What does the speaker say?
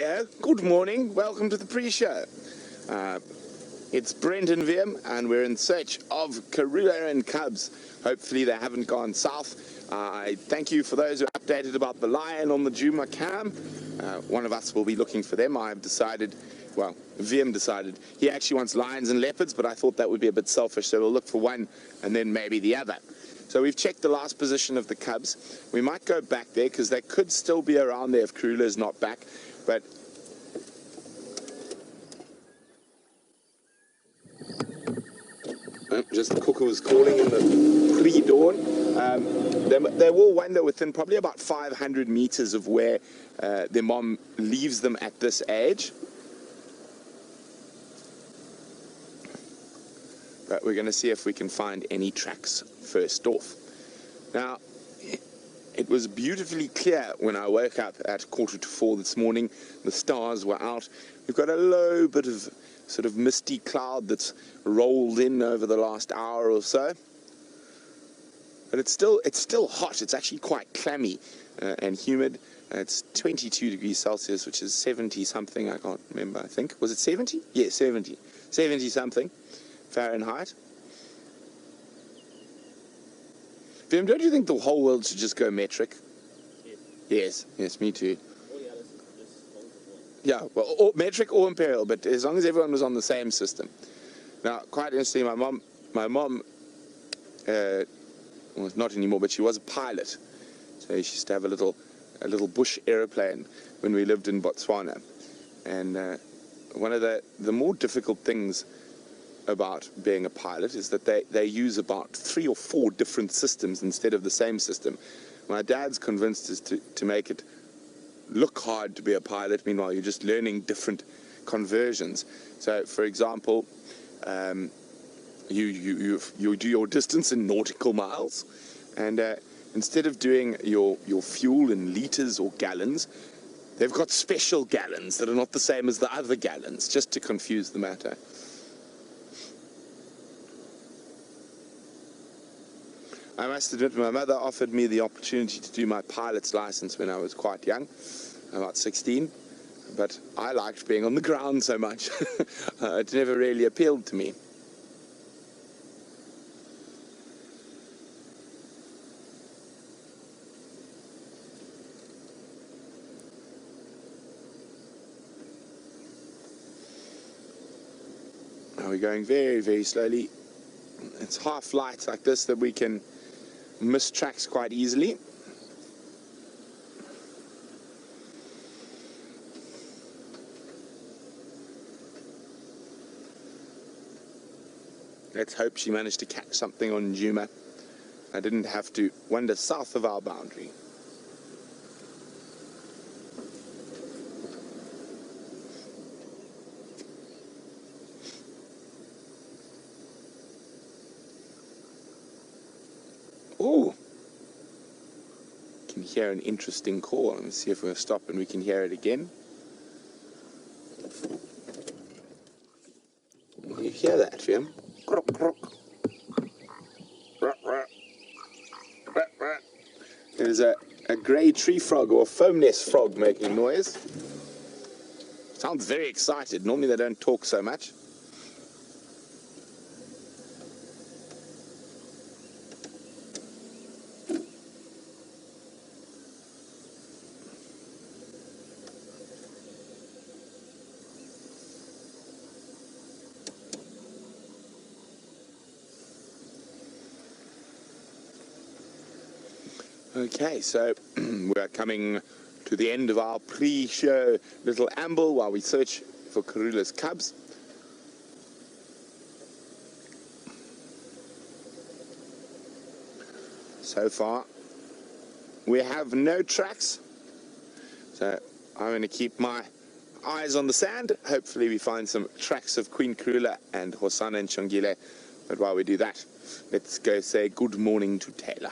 Rightio, good morning, welcome to the pre-show. It's Brent and Wium, and we're in search of Karula and cubs. Hopefully they haven't gone south. I thank you for those who updated about the lion on the Djuma cam. One of us will be looking for them. I've decided, well, Wium decided, he actually wants lions and leopards, but I thought that would be a bit selfish, so we'll look for one and then maybe the other. So we've checked the last position of the cubs. We might go back there because they could still be around there if Karula is not back. But just the cuckoo's calling in the pre-dawn. They will wander within probably about 500 meters of where their mom leaves them at this age. But we're going to see if we can find any tracks first off. Now, it was beautifully clear when I woke up at 3:45 this morning. The stars were out. We've got a low bit of sort of misty cloud that's rolled in over the last hour or so. But it's still hot. It's actually quite clammy and humid. It's 22 degrees Celsius, which is 70 something. I can't remember. I think, was it 70? Yeah, 70 something Fahrenheit. Wium, don't you think the whole world should just go metric? Yes, me too. Yeah, well, or metric or imperial, but as long as everyone was on the same system. Now, quite interesting, my mom, well, not anymore, but she was a pilot. So she used to have a little bush aeroplane when we lived in Botswana. And one of the more difficult things about being a pilot is that they use about 3 or 4 different systems instead of the same system. My dad's convinced us to make it look hard to be a pilot, meanwhile you're just learning different conversions. So for example, you do your distance in nautical miles, and instead of doing your fuel in liters or gallons, they've got special gallons that are not the same as the other gallons, just to confuse the matter. I must admit, my mother offered me the opportunity to do my pilot's license when I was quite young, about 16, but I liked being on the ground so much. It never really appealed to me. Now we're going very, very slowly. It's half light like this that we can miss tracks quite easily. Let's hope she managed to catch something on Djuma. I didn't have to wander south of our boundary. Oh, can hear an interesting call. Let me see if we'll stop and we can hear it again. You hear that, Wium? Croak, croak. There's a grey tree frog or a foam nest frog making noise. Sounds very excited. Normally they don't talk so much. Okay, so we are coming to the end of our pre-show little amble while we search for Karula's cubs. So far, we have no tracks, so I'm going to keep my eyes on the sand. Hopefully we find some tracks of Queen Karula and Hosana and Shongile, but while we do that, let's go say good morning to Taylor.